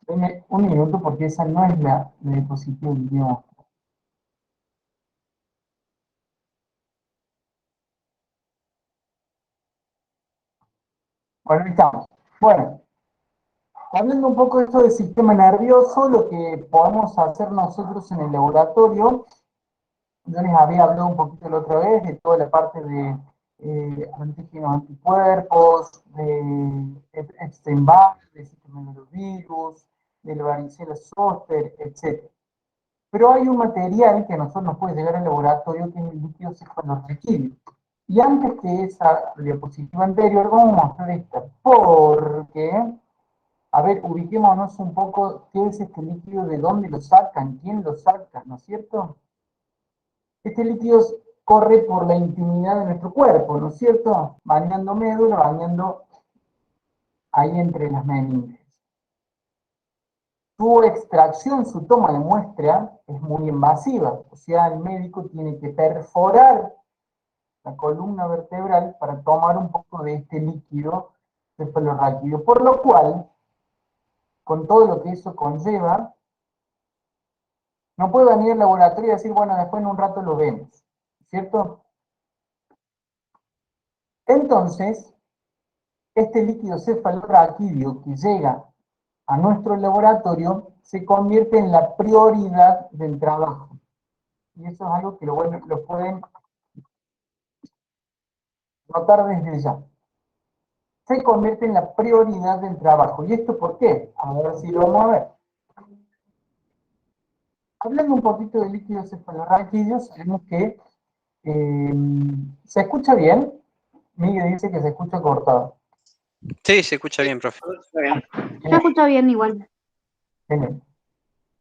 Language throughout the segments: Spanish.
Un minuto porque esa no es la diapositiva que quiero. Bueno, ahí estamos. Bueno, hablando un poco de esto del sistema nervioso, lo que podemos hacer nosotros en el laboratorio, yo les había hablado un poquito la otra vez de toda la parte de antígenos, anticuerpos, de Epstein-Barr, de citomegalovírus, de la varicela zoster, etc. Pero hay un material que a nosotros nos puede llegar al laboratorio que es el líquido cefalorraquídeo. Y antes que esa diapositiva anterior, vamos a mostrar esta, porque, a ver, ubiquémonos un poco qué es este líquido, de dónde lo sacan, quién lo saca, ¿no es cierto? Este líquido corre por la intimidad de nuestro cuerpo, ¿no es cierto? Bañando médula, bañando ahí entre las meninges. Su extracción, su toma de muestra es muy invasiva, o sea, el médico tiene que perforar la columna vertebral para tomar un poco de este líquido cefalorraquídeo, por lo cual, con todo lo que eso conlleva, no puedo venir al laboratorio y decir, bueno, después en un rato lo vemos, ¿cierto? Entonces, este líquido cefalorraquídeo que llega a nuestro laboratorio se convierte en la prioridad del trabajo. Y eso es algo que lo pueden notar desde ya. Se convierte en la prioridad del trabajo. ¿Y esto por qué? A ver si lo vamos a ver. Hablando un poquito de líquidos cefalorraquídeos, sabemos que se escucha bien. Miguel dice que se escucha cortado. Sí, se escucha bien, profe. Se escucha bien igual. Genial.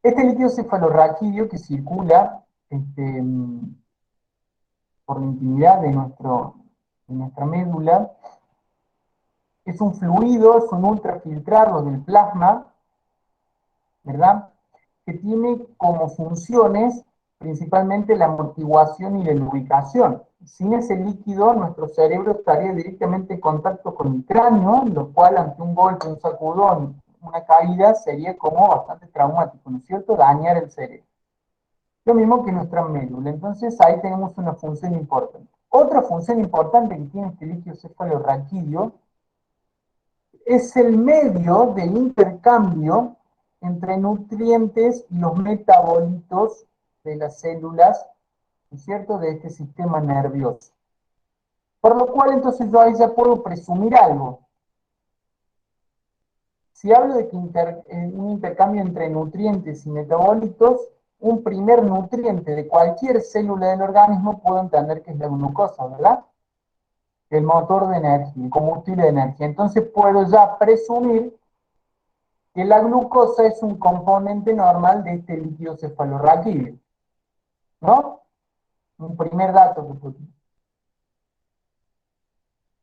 Este líquido cefalorraquídeo que circula por la intimidad de nuestra médula es un fluido, es un ultrafiltrado del plasma, ¿verdad? Que tiene como funciones principalmente la amortiguación y la lubricación. Sin ese líquido, nuestro cerebro estaría directamente en contacto con el cráneo, lo cual ante un golpe, un sacudón, una caída, sería como bastante traumático, ¿no es cierto? Dañar el cerebro. Lo mismo que nuestra médula. Entonces ahí tenemos una función importante. Otra función importante que tiene este líquido cefalorraquídeo es el medio de intercambio entre nutrientes y los metabolitos de las células, ¿no es cierto?, de este sistema nervioso. Por lo cual, entonces yo ahí ya puedo presumir algo. Si hablo de que un intercambio entre nutrientes y metabolitos, un primer nutriente de cualquier célula del organismo puedo entender que es la glucosa, ¿verdad? El motor de energía, el combustible de energía. Entonces puedo ya presumir que la glucosa es un componente normal de este líquido cefalorraquídeo, ¿no? Un primer dato que puedo.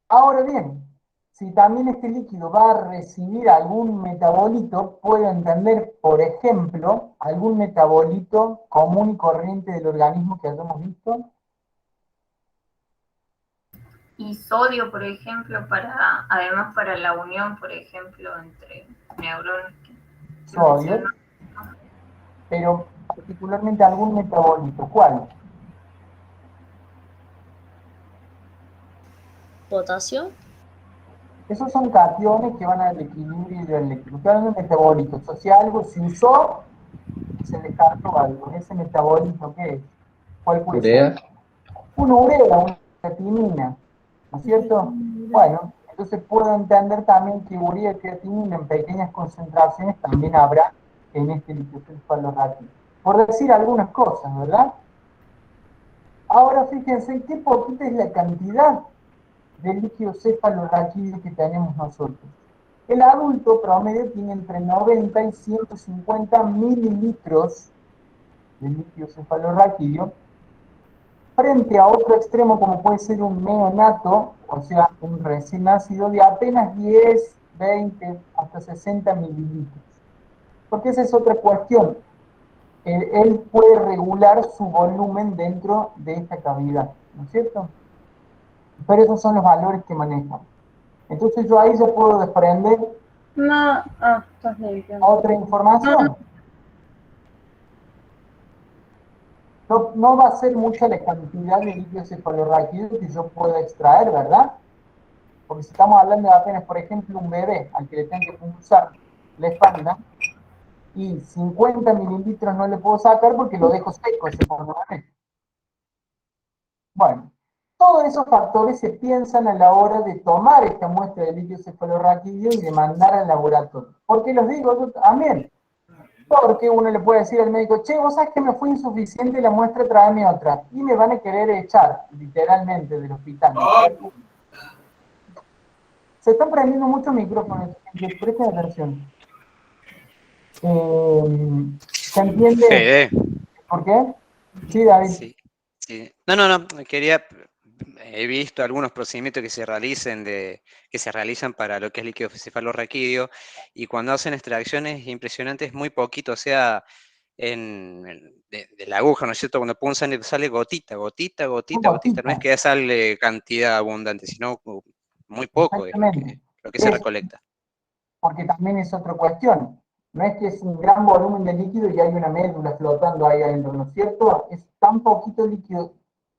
Ahora bien, si también este líquido va a recibir algún metabolito, puedo entender, por ejemplo, algún metabolito común y corriente del organismo que hayamos visto. Y sodio, por ejemplo, además para la unión, por ejemplo, entre neuronas. Sodio, pero particularmente algún metabolito. ¿Cuál? ¿Potasio? Esos son cationes que van al equilibrio hidroeléctrico. Estoy hablando de metabolitos. O sea, algo se usó y se descartó algo. ¿Ese metabolito qué es? ¿Cuál puede ser? Una urea, una creatinina, ¿no es cierto? Bueno, entonces puedo entender también que urea y creatinina en pequeñas concentraciones también habrá en este líquido cefalorraquídeo. Por decir algunas cosas, ¿verdad? Ahora fíjense qué poquita es la cantidad de líquido cefalorraquídeo que tenemos nosotros. El adulto promedio tiene entre 90 y 150 mililitros de líquido cefalorraquídeo, frente a otro extremo como puede ser un neonato, o sea, un recién nacido de apenas 10, 20, hasta 60 mililitros. Porque esa es otra cuestión. Él puede regular su volumen dentro de esta cavidad, ¿no es cierto? Pero esos son los valores que manejamos. Entonces yo ahí ya puedo desprender No, estás limpio. Otra información. No va a ser mucha la cantidad de líquido cefalorraquídeo que yo pueda extraer, ¿verdad? Porque si estamos hablando de apenas, por ejemplo, un bebé al que le tengo que punzar la espalda, y 50 mililitros no le puedo sacar porque lo dejo seco ese porcentaje. Bueno, todos esos factores se piensan a la hora de tomar esta muestra de líquido cefalorraquídeo y de mandar al laboratorio. ¿Por qué los digo? Yo también. Porque uno le puede decir al médico, che, vos sabés que me fue insuficiente la muestra, tráeme otra. Y me van a querer echar, literalmente, del hospital. Se están prendiendo muchos micrófonos, presten atención. ¿Se entiende Fede, por qué? Sí, David. sí, sí. No, quería, he visto algunos procedimientos que se realizan para lo que es líquido cefalorraquídeo, y cuando hacen extracciones impresionantes, muy poquito, o sea, de la aguja, ¿no es cierto? Cuando punzan sale gotita, gotita, gotita, gotita. No es que sale cantidad abundante, sino muy poco es Exactamente. lo que se recolecta. Porque también es otra cuestión. No es que es un gran volumen de líquido y hay una médula flotando ahí adentro, ¿no es cierto? Es tan poquito líquido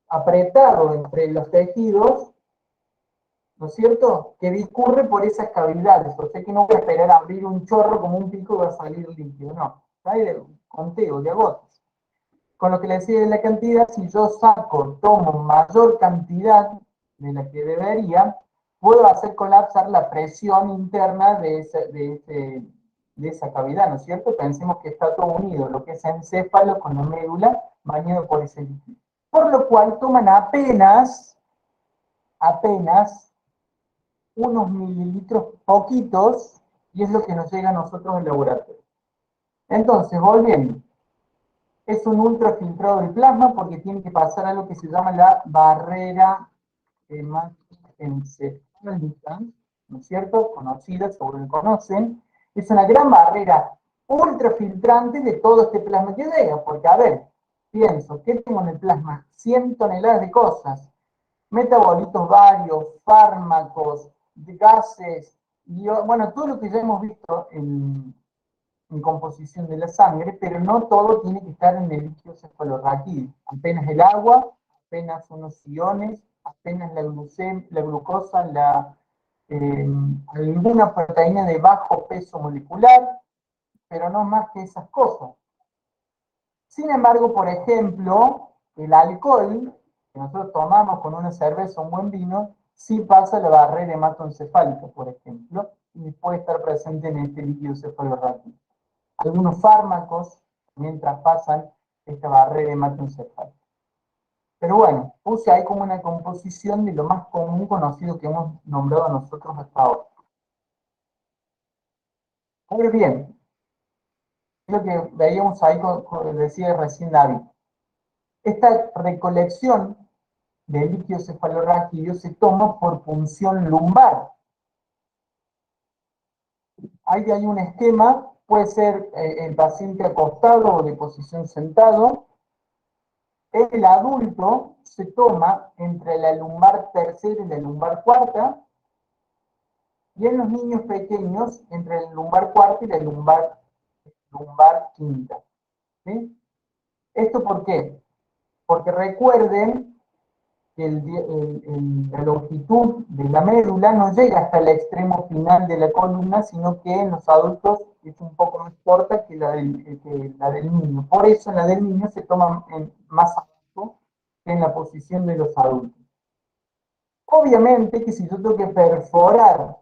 apretado entre los tejidos, ¿no es cierto?, que discurre por esas cavidades. O sea que no voy a esperar a abrir un chorro como un pico y va a salir líquido, no. Hay de conteo, de gotas. Con lo que le decía de la cantidad, si yo tomo mayor cantidad de la que debería, puedo hacer colapsar la presión interna de esa cavidad, ¿no es cierto? Pensemos que está todo unido, lo que es encéfalo con la médula, bañado por ese líquido. Por lo cual toman apenas unos mililitros poquitos, y es lo que nos llega a nosotros al laboratorio. Entonces, volviendo, es un ultrafiltrado del plasma porque tiene que pasar a lo que se llama la barrera hematoencefálica, ¿no es cierto? Conocida, seguro que conocen. Es una gran barrera ultrafiltrante de todo este plasma que llega, porque a ver, pienso, ¿qué tengo en el plasma? 100 toneladas de cosas, metabolitos varios, fármacos, gases, y, bueno, todo lo que ya hemos visto en composición de la sangre, pero no todo tiene que estar en el líquido cefalorraquídeo. Apenas el agua, apenas unos iones, apenas la glucosa, alguna proteína de bajo peso molecular, pero no más que esas cosas. Sin embargo, por ejemplo, el alcohol que nosotros tomamos con una cerveza o un buen vino, sí pasa la barrera hematoencefálica, por ejemplo, y puede estar presente en este líquido cefalorraquídeo. Algunos fármacos mientras pasan esta barrera hematoencefálica. Pero bueno, puse ahí como una composición de lo más común conocido que hemos nombrado nosotros hasta ahora. Ahora bien, lo que veíamos ahí, decía recién David, esta recolección de líquido cefalorraquídeo se toma por punción lumbar. Ahí hay un esquema, puede ser el paciente acostado o de posición sentado. El adulto se toma entre la lumbar tercera y la lumbar cuarta, y en los niños pequeños entre la lumbar cuarta y la lumbar quinta. ¿Sí? ¿Esto por qué? Porque recuerden que la longitud de la médula no llega hasta el extremo final de la columna, sino que en los adultos es un poco más corta que la del niño. Por eso la del niño se toma más abajo que en la posición de los adultos. Obviamente que si yo tengo que perforar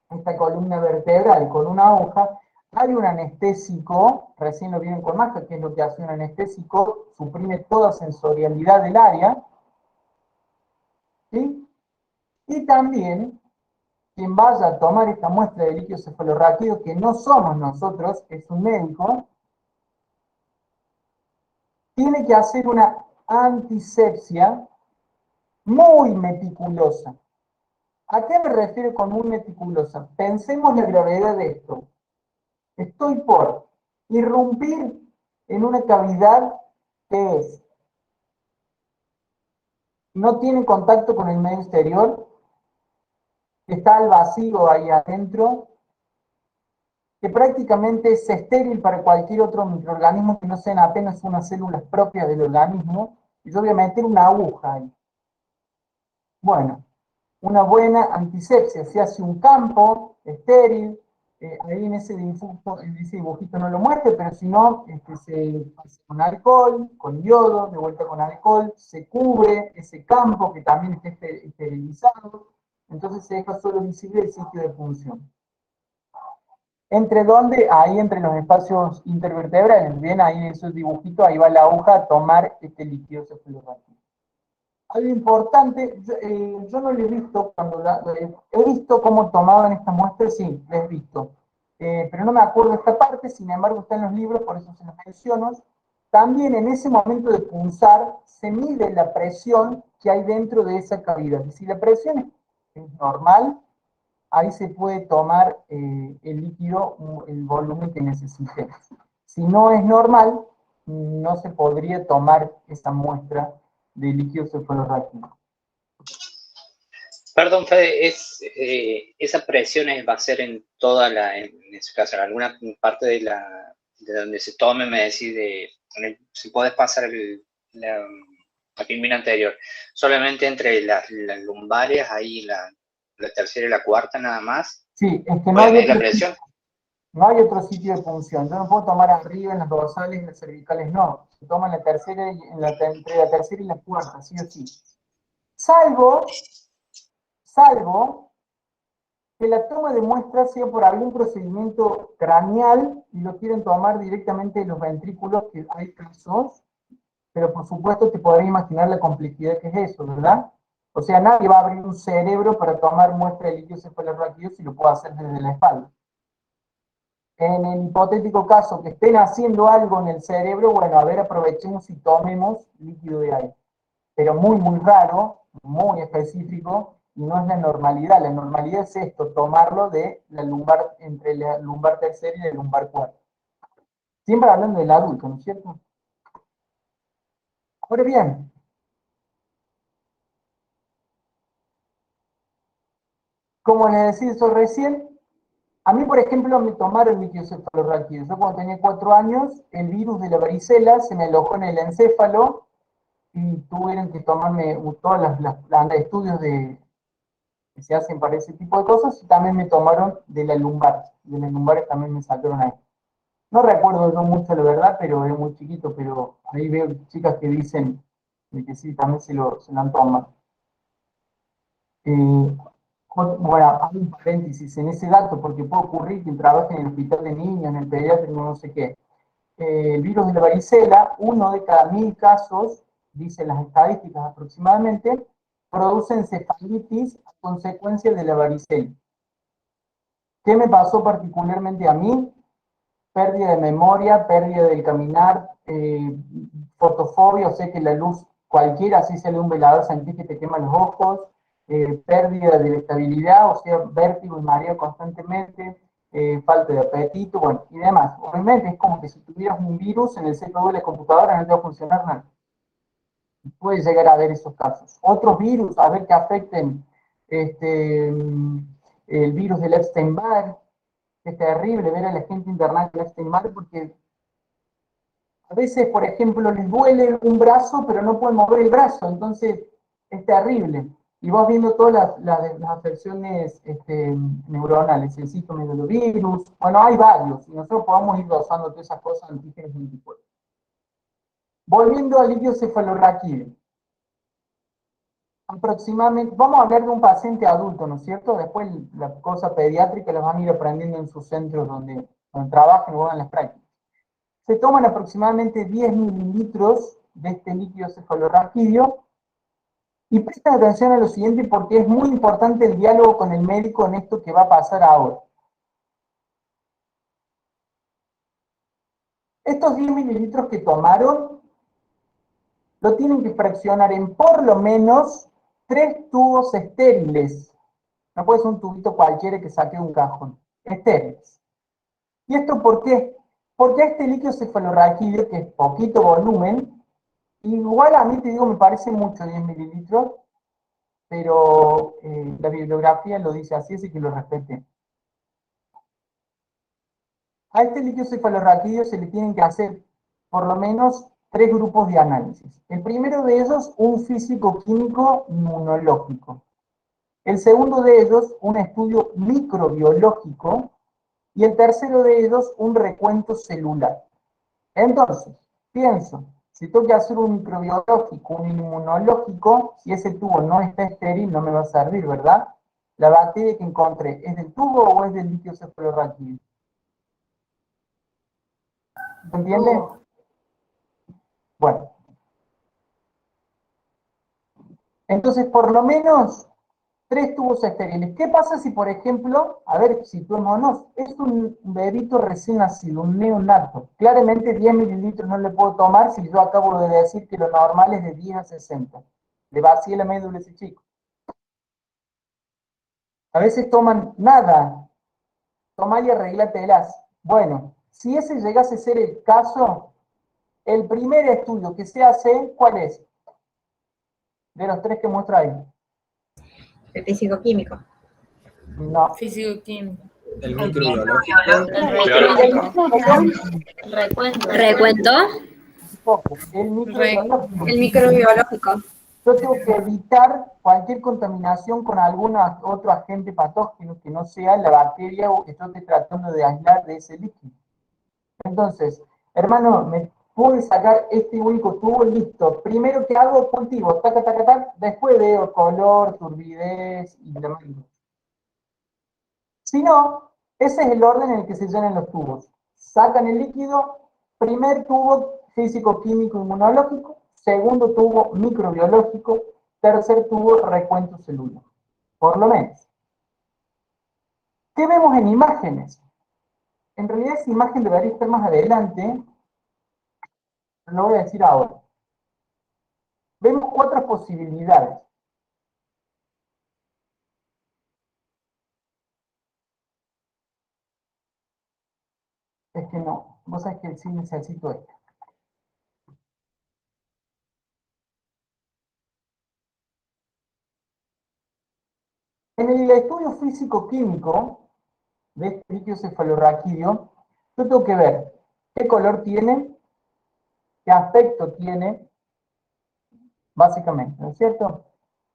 esta columna vertebral con una aguja, hay un anestésico, recién lo vieron con Maja, que es lo que hace un anestésico, suprime toda sensorialidad del área, ¿sí? Y también, quien vaya a tomar esta muestra de líquido cefalorraquídeo, que no somos nosotros, es un médico, tiene que hacer una antisepsia muy meticulosa. ¿A qué me refiero con muy meticulosa? Pensemos la gravedad de esto. Estoy por irrumpir en una cavidad que no tiene contacto con el medio exterior, está al vacío ahí adentro, que prácticamente es estéril para cualquier otro microorganismo que no sean apenas unas células propias del organismo, y yo voy a meter una aguja ahí. Bueno, una buena antisepsia, se hace un campo estéril, ahí en ese dibujito no lo muestre, pero si no, se hace con alcohol, con yodo, de vuelta con alcohol, se cubre ese campo que también está esterilizado, entonces se deja solo visible el sitio de punción. ¿Entre dónde? Ahí entre los espacios intervertebrales, bien, ahí en esos dibujitos, ahí va la aguja a tomar este líquido cefalorraquídeo. Algo importante, yo no lo he visto he visto cómo tomaban esta muestra, sí, lo he visto, pero no me acuerdo de esta parte, sin embargo está en los libros, por eso se los menciono. También en ese momento de punzar se mide la presión que hay dentro de esa cavidad, y si la presión es normal, ahí se puede tomar el líquido, el volumen que necesitemos. Si no es normal, no se podría tomar esa muestra de líquido cefalorraquídeo. Perdón, Fede, esa presión va a ser en toda en ese caso, en alguna parte de donde se tome, me decís, si podés pasar la filmina anterior, solamente entre las lumbares, ahí la tercera y la cuarta nada más. Sí, es que no hay otro sitio de punción. Yo no puedo tomar arriba en las dorsales y en las cervicales, no. Se toma en la tercera entre la tercera y la cuarta, sí o sí. Salvo que la toma de muestras sea por algún procedimiento craneal y lo quieren tomar directamente de los ventrículos, que hay casos, pero por supuesto te podrás imaginar la complejidad que es eso, ¿verdad? O sea, nadie va a abrir un cerebro para tomar muestra de líquido cefalorraquídeo si lo puede hacer desde la espalda. En el hipotético caso que estén haciendo algo en el cerebro, bueno, a ver, aprovechemos y tomemos líquido de aire. Pero muy, muy raro, muy específico, y no es la normalidad. La normalidad es esto, tomarlo de la lumbar, entre la lumbar tercera y la lumbar cuarta. Siempre hablando del adulto, ¿no es cierto? Ahora bien, como les decía eso recién, a mí, por ejemplo, me tomaron líquido cefalorraquídeo. Yo cuando tenía 4 años, el virus de la varicela se me alojó en el encéfalo y tuvieron que tomarme todas las estudios que se hacen para ese tipo de cosas, y también me tomaron de la lumbar. De las lumbares también me sacaron ahí. No recuerdo yo mucho, la verdad, pero era muy chiquito, pero ahí veo chicas que dicen que sí, también se lo han tomado. Bueno, hay un paréntesis en ese dato, porque puede ocurrir que trabaje en el hospital de niños, en el pediátrico, no sé qué. El virus de la varicela, 1 de cada 1000 casos, dicen las estadísticas aproximadamente, produce encefalitis a consecuencia de la varicela. ¿Qué me pasó particularmente a mí? Pérdida de memoria, pérdida del caminar, fotofobia, o sea que la luz cualquiera, así sale un velador, sentís que te queman los ojos, pérdida de la estabilidad, o sea, vértigo y mareo constantemente, falta de apetito, bueno, y demás. Obviamente es como que si tuvieras un virus en el CPU de la computadora no te va a funcionar nada. Puede llegar a haber esos casos. Otros virus, a ver que afecten el virus del Epstein-Barr, es terrible ver a la gente internada con Epstein-Barr porque a veces, por ejemplo, les duele un brazo, pero no pueden mover el brazo, entonces es terrible. Y vas viendo todas las afecciones neuronales, el citomegalovirus, bueno, hay varios, y nosotros podemos ir dosando todas esas cosas, antígenos y anticuerpos. Volviendo al líquido cefalorraquídeo. Aproximadamente, vamos a hablar de un paciente adulto, ¿no es cierto? Después la cosa pediátrica la van a ir aprendiendo en sus centros donde trabajen o hagan las prácticas. Se toman aproximadamente 10 mililitros de este líquido cefalorraquídeo y presten atención a lo siguiente porque es muy importante el diálogo con el médico en esto que va a pasar ahora. Estos 10 mililitros que tomaron lo tienen que fraccionar en por lo menos 3 tubos estériles. No puede ser un tubito cualquiera que saque un cajón. Estériles. ¿Y esto por qué? Porque este líquido cefalorraquídeo, que es poquito volumen, igual a mí te digo, me parece mucho 10 mililitros, pero la bibliografía lo dice así, así que lo respeten. A este líquido cefalorraquídeo se le tienen que hacer por lo menos 3 grupos de análisis. El primero de ellos, un físico-químico inmunológico. El segundo de ellos, un estudio microbiológico. Y el tercero de ellos, un recuento celular. Entonces, pienso, si tengo que hacer un microbiológico, un inmunológico, si ese tubo no está estéril, no me va a servir, ¿verdad? La bacteria que encontré, ¿es del tubo o es del líquido cefalorraquídeo? ¿Se entiende? Bueno. Entonces, por lo menos 3 tubos estériles. ¿Qué pasa si, por ejemplo, a ver, situémonos, es un bebito recién nacido, un neonato? Claramente 10 mililitros no le puedo tomar si yo acabo de decir que lo normal es de 10 a 60. Le vacié la médula a ese chico. A veces toman nada. Toma y arréglatelas. Bueno, si ese llegase a ser el caso, el primer estudio que se hace, ¿cuál es? De los 3 que muestra ahí. El físico-químico. No. Físico-químico. El El microbiológico. Recuento. ¿Recuento? El microbiológico. El microbiológico. Yo tengo que evitar cualquier contaminación con algún otro agente patógeno que no sea la bacteria o que yo esté tratando de aislar de ese líquido. Entonces, hermano, me pude sacar este único tubo, listo. Primero que hago, cultivo, taca, taca, taca, después veo color, turbidez y demás. Si no, ese es el orden en el que se llenan los tubos. Sacan el líquido, primer tubo físico-químico inmunológico, segundo tubo microbiológico, tercer tubo recuento celular. Por lo menos. ¿Qué vemos en imágenes? En realidad esa imagen debería estar más adelante, lo voy a decir ahora. Vemos 4 posibilidades. Es que no, vos sabés que sí necesito esto. En el estudio físico-químico de este líquido cefalorraquídeo, yo tengo que ver qué color tiene, qué aspecto tiene, básicamente, ¿no es cierto?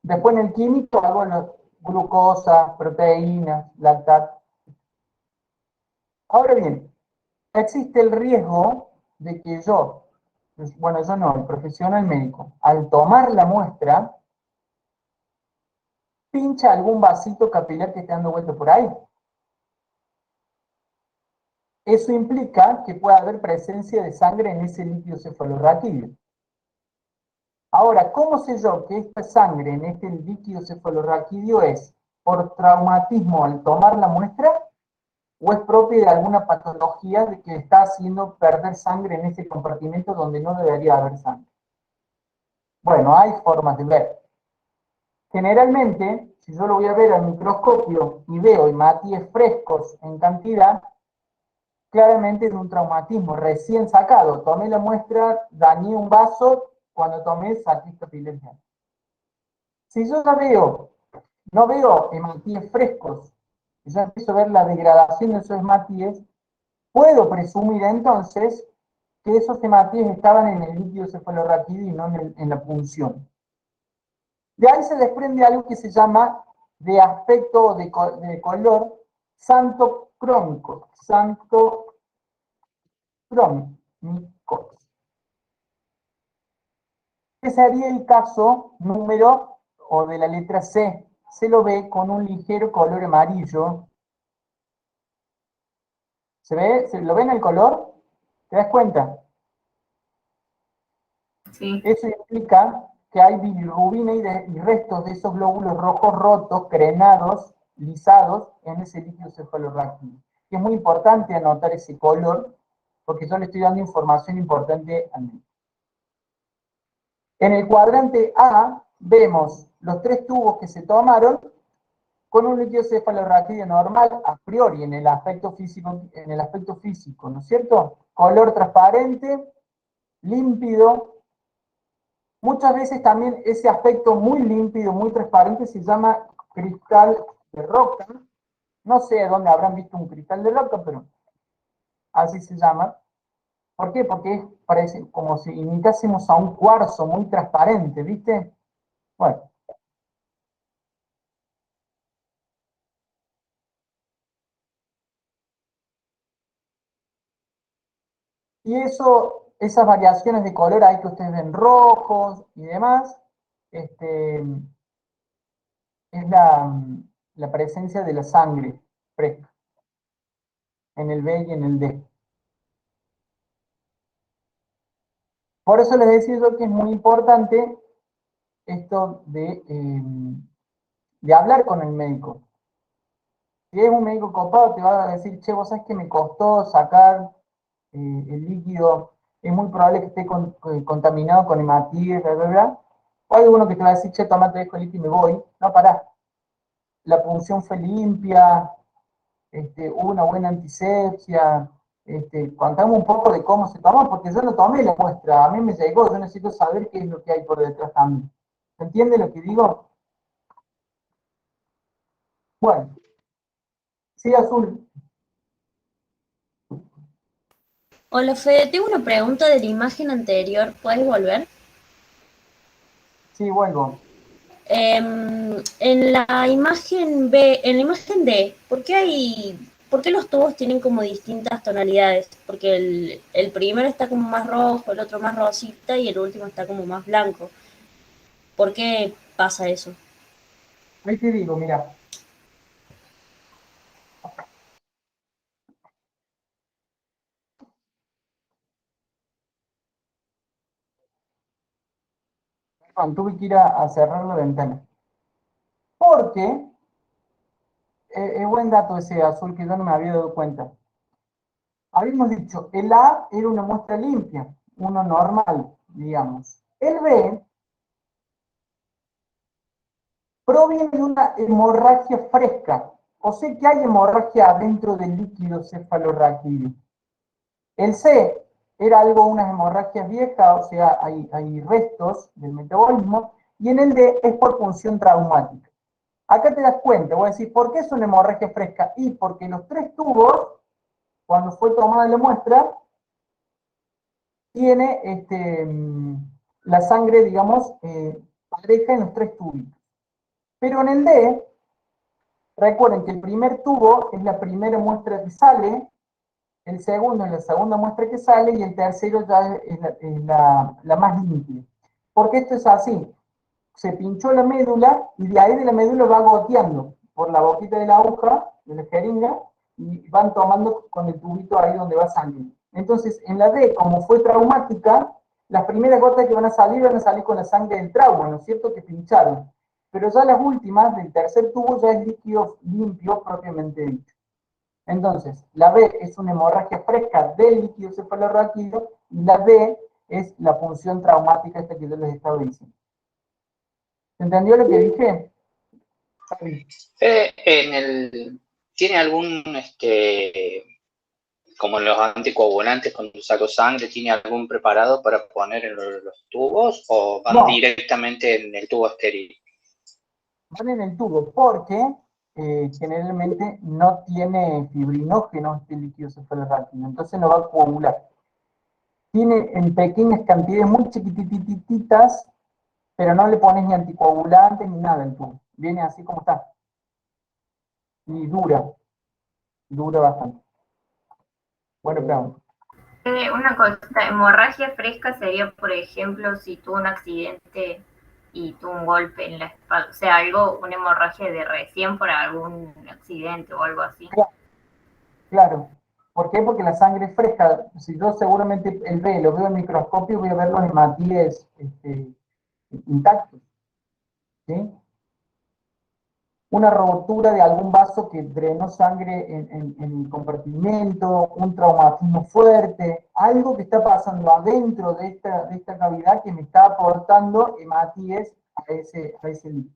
Después en el químico hago las glucosa, proteínas, lactato. Ahora bien, existe el riesgo de que yo no, el profesional médico, al tomar la muestra, pincha algún vasito capilar que esté dando vuelta por ahí. Eso implica que pueda haber presencia de sangre en ese líquido cefalorraquídeo. Ahora, ¿cómo sé yo que esta sangre en este líquido cefalorraquídeo es por traumatismo al tomar la muestra o es propia de alguna patología de que está haciendo perder sangre en ese compartimento donde no debería haber sangre? Bueno, hay formas de ver. Generalmente, si yo lo voy a ver al microscopio y veo hematíes frescos en cantidad, claramente es un traumatismo recién sacado. Tomé la muestra, dañé un vaso, cuando tomé saqué capilaridad. Si yo ya veo, no veo hematíes frescos, y ya empiezo a ver la degradación de esos hematíes, puedo presumir entonces que esos hematíes estaban en el líquido cefalorraquídeo y no en la punción. De ahí se desprende algo que se llama de aspecto o de color xantocrómico. Ese sería el caso número o de la letra C. Se lo ve con un ligero color amarillo. ¿Se ve? ¿Se lo ven el color? ¿Te das cuenta? Sí. Eso implica que hay bilirrubina y restos de esos glóbulos rojos rotos, crenados, lisados en ese líquido cefalorraquídeo. Es muy importante anotar ese color porque yo le estoy dando información importante a mí. En el cuadrante A vemos los 3 tubos que se tomaron con un líquido cefalorraquídeo normal a priori en el aspecto físico, ¿no es cierto? Color transparente, límpido, Muchas veces también ese aspecto muy límpido, muy transparente, se llama cristal de roca. No sé dónde habrán visto un cristal de roca, pero así se llama. ¿Por qué? Porque parece como si imitásemos a un cuarzo muy transparente, ¿viste? Bueno. Y eso, esas variaciones de color ahí que ustedes ven rojos y demás, es la presencia de la sangre fresca en el B y en el D. Por eso les decía yo que es muy importante esto de hablar con el médico. Si es un médico copado, te va a decir, che, vos sabés que me costó sacar el líquido, es muy probable que esté contaminado con hematíes, bla, bla, bla. O hay uno que te va a decir, che, tomate dejo el líquido y me voy. No, pará. La punción fue limpia, hubo una buena antisepsia. Contame un poco de cómo se tomó, porque yo no tomé la muestra, a mí me llegó, yo necesito saber qué es lo que hay por detrás también. ¿Se entiende lo que digo? Bueno, sí, Azul. Hola Fede, tengo una pregunta de la imagen anterior, ¿puedes volver? Sí, vuelvo. En la imagen B, en la imagen D, ¿por qué los tubos tienen como distintas tonalidades? Porque el primero está como más rojo, el otro más rosita y el último está como más blanco. ¿Por qué pasa eso? Ahí te digo, mira. Perdón, tuve que ir a cerrar la ventana. Porque, es buen dato ese Azul que yo no me había dado cuenta. Habíamos dicho, el A era una muestra limpia, uno normal, digamos. El B proviene de una hemorragia fresca, o sea que hay hemorragia adentro del líquido cefalorraquídeo. El C era algo, unas hemorragias viejas, o sea, hay restos del metabolismo, y en el D es por función traumática. Acá te das cuenta, voy a decir, ¿por qué es una hemorragia fresca? Y porque los tres tubos, cuando fue tomada la muestra, tiene la sangre, digamos, pareja en los tres tubitos. Pero en el D, recuerden que el primer tubo es la primera muestra que sale, el segundo es la segunda muestra que sale y el tercero ya es la más limpia. Porque esto es así, se pinchó la médula y de ahí de la médula va goteando por la boquita de la aguja, de la jeringa, y van tomando con el tubito ahí donde va saliendo. Entonces, en la D, como fue traumática, las primeras gotas que van a salir con la sangre del trauma, ¿no es cierto? Que pincharon. Pero ya las últimas, del tercer tubo, ya es líquido limpio propiamente dicho. Entonces, la B es una hemorragia fresca del líquido cefalorraquídeo y la D es la función traumática esta que yo les estaba diciendo. ¿Se entendió lo que dije? ¿Tiene algún, como los anticoagulantes cuando saco sangre, tiene algún preparado para poner en los tubos o van No, directamente en el tubo estéril? van en el tubo porque generalmente no tiene fibrinógeno este líquido cefalorraquídeo, entonces no va a coagular. Tiene en pequeñas cantidades muy chiquitititas, pero no le pones ni anticoagulante ni nada al tubo. Viene así como está. Y dura bastante. Bueno, pregunta. Una cosita, hemorragia fresca sería, por ejemplo, si tuvo un accidente y tuvo un golpe en la espalda, o sea, una hemorragia de recién por algún accidente o algo así. Claro. ¿Por qué? Porque la sangre es fresca. Si yo seguramente el B lo veo en microscopio, voy a ver los hematíes intactos. ¿Sí? Una rotura de algún vaso que drenó sangre en el compartimento, un traumatismo fuerte, algo que está pasando adentro de esta cavidad que me está aportando hematíes a ese líquido.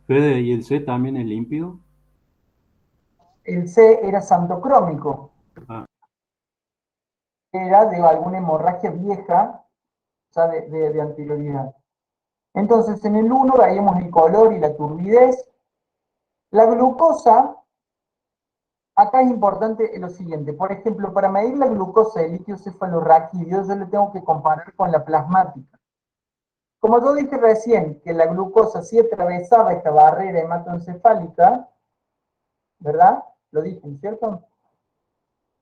Fede, ¿y el C también es límpido? El C era santocrómico, Ah, era de alguna hemorragia vieja, ya de anterioridad. Entonces, en el 1 veíamos el color y la turbidez. La glucosa, acá es importante lo siguiente. Por ejemplo, para medir la glucosa del líquido cefalorraquídeo, yo le tengo que comparar con la plasmática. Como yo dije recién, que la glucosa sí atravesaba esta barrera hematoencefálica, ¿verdad? Lo dije, ¿cierto?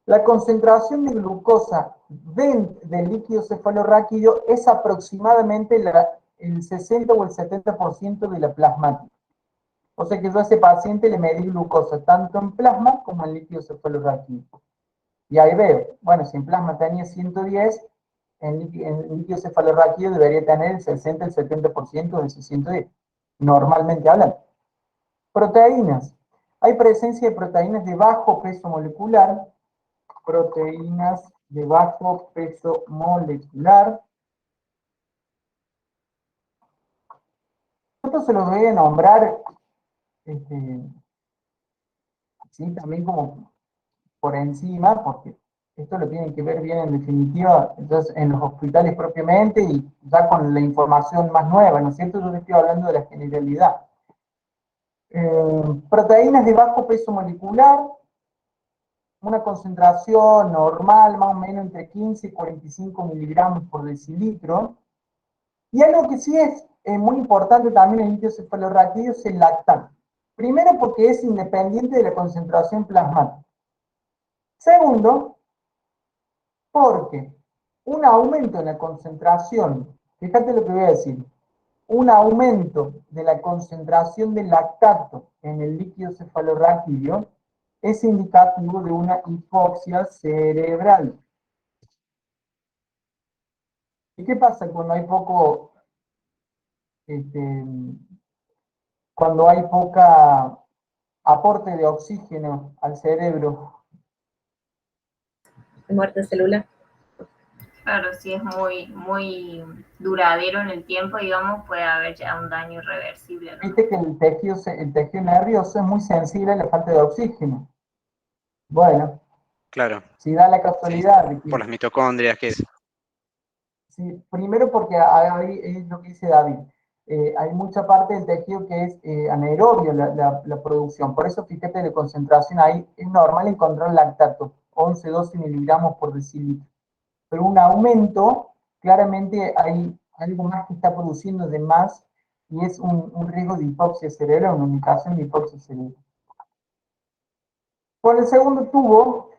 La concentración de glucosa del líquido cefalorraquídeo es aproximadamente el 60 o el 70% de la plasmática. O sea que yo a ese paciente le medí glucosa tanto en plasma como en líquido cefalorraquídeo. Y ahí veo, bueno, si en plasma tenía 110, en líquido cefalorraquídeo debería tener el 60, el 70% de ese 110, normalmente hablando. Proteínas. Hay presencia de proteínas de bajo peso molecular, proteínas de bajo peso molecular. Esto se los voy a nombrar, ¿sí? También como por encima, porque esto lo tienen que ver bien en definitiva, entonces en los hospitales propiamente y ya con la información más nueva, ¿no es cierto? Yo les estoy hablando de la generalidad. Proteínas de bajo peso molecular, una concentración normal, más o menos entre 15 y 45 miligramos por decilitro. Y algo que sí es muy importante también en el líquido cefalorraquídeo es el lactato. Primero porque es independiente de la concentración plasmática. Segundo, porque un aumento en la concentración, fíjate lo que voy a decir, un aumento de la concentración de lactato en el líquido cefalorraquídeo es indicativo de una hipoxia cerebral. ¿Y qué pasa cuando hay cuando hay poca aporte de oxígeno al cerebro? Muerte celular. Claro, si es muy duradero en el tiempo, digamos, puede haber ya un daño irreversible, ¿no? Viste que el tejido nervioso es muy sensible a la falta de oxígeno. Bueno, Claro, si da la sí, casualidad de por que las mitocondrias que es. sí, primero porque hay, es lo que dice David, hay mucha parte del tejido que es anaerobio la producción, por eso fíjate de concentración ahí, es normal encontrar lactato, 11, 12 miligramos por decilitro, pero un aumento, claramente hay algo más que está produciendo de más y es un riesgo de hipoxia cerebral, una indicación de hipoxia cerebral. Con el segundo tubo,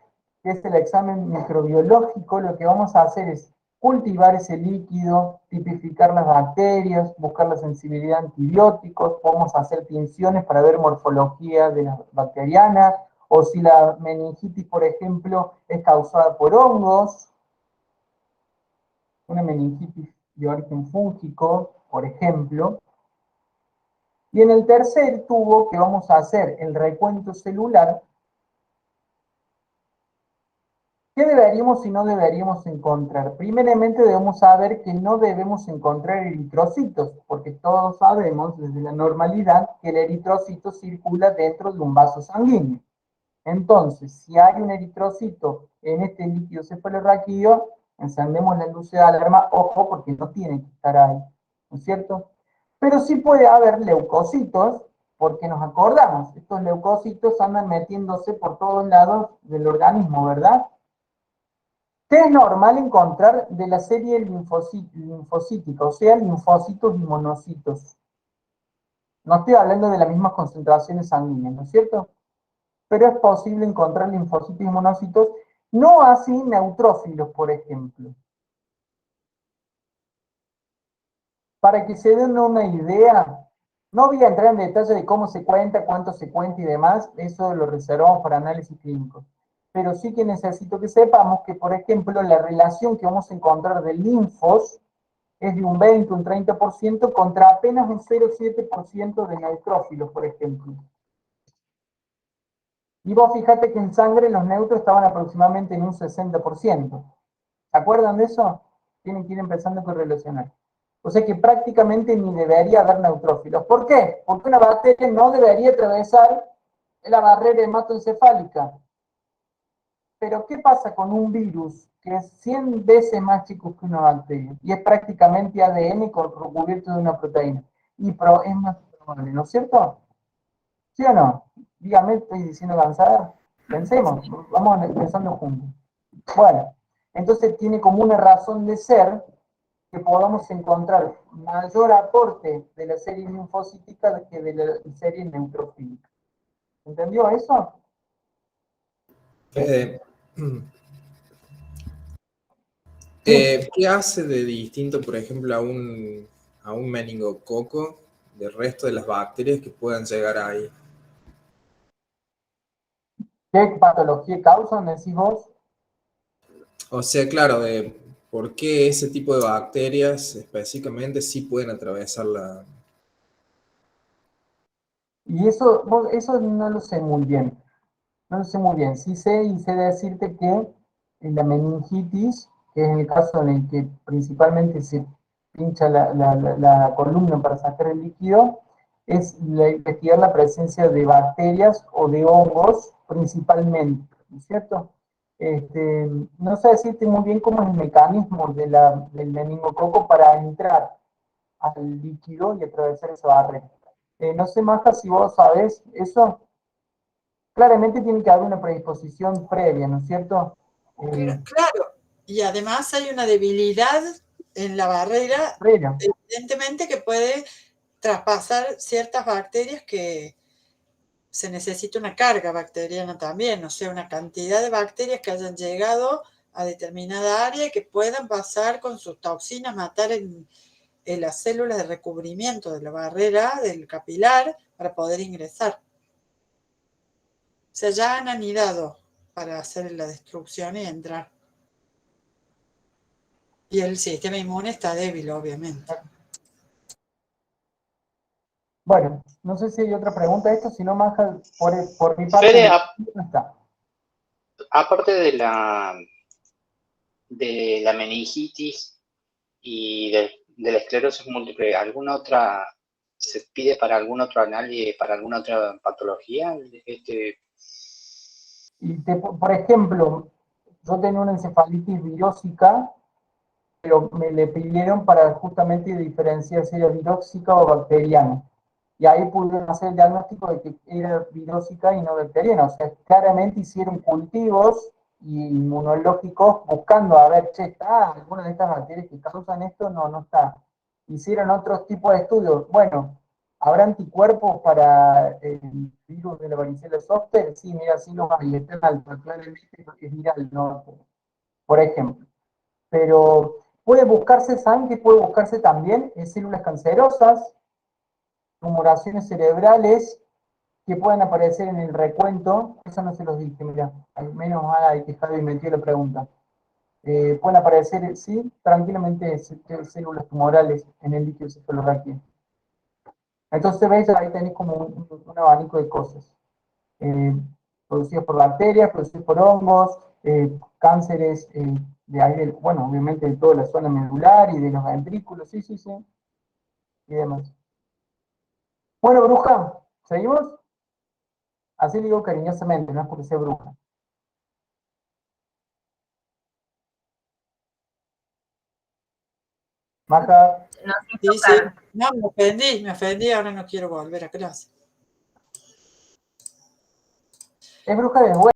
que es el examen microbiológico, lo que vamos a hacer es cultivar ese líquido, tipificar las bacterias, buscar la sensibilidad a antibióticos, vamos a hacer tinciones para ver morfología de las bacterianas, o si la meningitis, por ejemplo, es causada por hongos, una meningitis de origen fúngico, por ejemplo. Y en el tercer tubo, que vamos a hacer el recuento celular, ¿qué deberíamos y no deberíamos encontrar? Primeramente debemos saber que no debemos encontrar eritrocitos, porque todos sabemos desde la normalidad que el eritrocito circula dentro de un vaso sanguíneo. Entonces, si hay un eritrocito en este líquido cefalorraquídeo, encendemos la luz de alarma, ojo, porque no tiene que estar ahí, ¿no es cierto? Pero sí puede haber leucocitos, porque nos acordamos, estos leucocitos andan metiéndose por todos lados del organismo, ¿verdad? ¿Qué es normal encontrar de la serie linfocítica? O sea, linfocitos y monocitos. No estoy hablando de las mismas concentraciones sanguíneas, ¿no es cierto? Pero es posible encontrar linfocitos y monocitos, no así neutrófilos, por ejemplo. Para que se den una idea, no voy a entrar en detalle de cómo se cuenta, cuánto se cuenta y demás, eso lo reservamos para análisis clínicos. Pero sí que necesito que sepamos que, por ejemplo, la relación que vamos a encontrar de linfos es de un 20, un 30% contra apenas un 0,7% de neutrófilos, por ejemplo. Y vos fíjate que en sangre los neutros estaban aproximadamente en un 60%. ¿Se acuerdan de eso? Tienen que ir empezando a correlacionar. O sea que prácticamente ni debería haber neutrófilos. ¿Por qué? Porque una bacteria no debería atravesar la barrera hematoencefálica. Pero ¿qué pasa con un virus que es 100 veces más chico que una bacteria, y es prácticamente ADN recubierto de una proteína, y es más probable, ¿no es cierto? ¿Sí o no? Dígame, estoy diciendo cansada. Pensemos, vamos pensando juntos. Bueno, entonces tiene como una razón de ser que podamos encontrar mayor aporte de la serie linfocítica que de la serie neutrofílica. ¿Entendió eso? ¿Qué hace de distinto, por ejemplo, a un meningococo del resto de las bacterias que puedan llegar ahí? ¿Qué patología causan, decís vos? O sea, claro, de por qué ese tipo de bacterias específicamente sí pueden atravesar la... Y eso no lo sé muy bien. No lo sé muy bien. Sí sé y sé decirte que en la meningitis, que es el caso en el que principalmente se pincha la columna para sacar el líquido, es investigar la presencia de bacterias o de hongos principalmente, ¿no es cierto? No sé decirte muy bien cómo es el mecanismo del meningococo para entrar al líquido y atravesar esa barrera. No sé, Maja, si vos sabés eso. Claramente tiene que haber una predisposición previa, ¿no es cierto? Claro, y además hay una debilidad en la barrera, Previa. evidentemente que puede traspasar ciertas bacterias que se necesita una carga bacteriana también, o sea, una cantidad de bacterias que hayan llegado a determinada área y que puedan pasar con sus toxinas, matar en las células de recubrimiento de la barrera, del capilar, para poder ingresar. O sea, ya han anidado para hacer la destrucción y entrar. Y el sistema inmune está débil, obviamente. Bueno, no sé si hay otra pregunta a esto, si no, Maja, por mi parte, Fede, no está. aparte de la meningitis y de la esclerosis múltiple, ¿alguna otra se pide para algún otro análisis, para alguna otra patología? Y por ejemplo, yo tenía una encefalitis virósica, pero me le pidieron para justamente diferenciar si era viróxica o bacteriana. Y ahí pudieron hacer el diagnóstico de que era virósica y no bacteriana. O sea, claramente hicieron cultivos inmunológicos buscando a ver, che, ¿está alguna de estas bacterias que causan esto? No, no está. Hicieron otros tipos de estudios. Bueno, ¿habrá anticuerpos para el virus de la varicela zoster? Sí, mira, sí los hay, está en alta, claramente es viral, ¿no? Por ejemplo. Pero puede buscarse, ¿saben qué puede buscarse también? En células cancerosas, tumoraciones cerebrales que pueden aparecer en el recuento. Eso no se los dije, mira, al menos hay que Javi metió la pregunta. Pueden aparecer, sí, tranquilamente células tumorales en el líquido cefalorraquídeo. Entonces, veis, ahí tenéis como un abanico de cosas. Producidas por bacterias, producidas por hongos, cánceres de ahí, bueno, obviamente de toda la zona medular y de los ventrículos, sí, sí, sí, y demás. Bueno, bruja, ¿seguimos? Así le digo cariñosamente, no es porque sea bruja. Maja. No sé Sí, sí. No, me ofendí, ahora no quiero volver a clase. Es bruja de